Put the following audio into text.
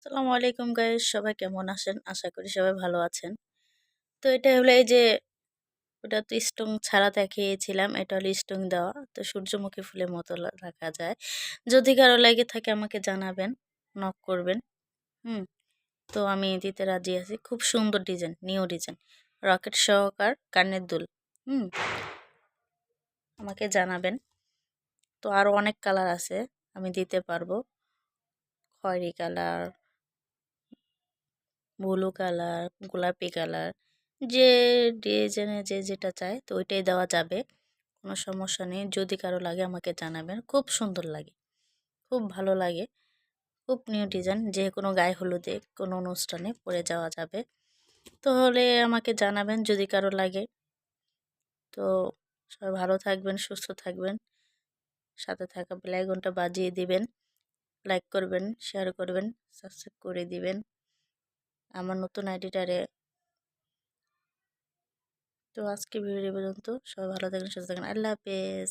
আসসালামু আলাইকুম গাইস, সবাই কেমন আছেন? আশা করি সবাই ভালো আছেন। তো এটা হলো এই যে ওটা তো স্টোন ছাড়া দেখিয়েছিলাম, এটা হলো স্টোন দেওয়া। তো সূর্যমুখী ফুলের মতো রাখা যায়। যদি কারো লাগে থাকে আমাকে জানাবেন, নক করবেন। হুম, তো আমি দিতে রাজি আছি। খুব সুন্দর ডিজাইন, নিউ ডিজাইন, রকেট সহকার কানের দুল। হুম, আমাকে জানাবেন। তো আরো অনেক কালার আছে, আমি দিতে পারবো। খয়েরি কালার, ব্লু কালার, গোলাপি কালার, যে ডিজাইনে যে যেটা চায় তো ওইটাই দেওয়া যাবে। কোনো সমস্যা নেই। যদি কারো লাগে আমাকে জানাবেন। খুব সুন্দর লাগে, খুব ভালো লাগে। খুব নিউ ডিজাইন, যে কোনো গায়ে হলুদে কোনো অনুষ্ঠানে পরে যাওয়া যাবে। তো হলে আমাকে জানাবেন যদি কারো লাগে। তো সবাই ভালো থাকবেন, সুস্থ থাকবেন। সাথে থাকা বেল আইকনটা বাজিয়ে দিবেন। লাইক করবেন, শেয়ার করবেন, সাবস্ক্রাইব করে দিবেন আমার নতুন আইডিটারে। তো আজকে ভিডিও পর্যন্ত। সবাই ভালো থাকবেন, সুস্থ থাকবেন। আল্লাহ হাফেজ।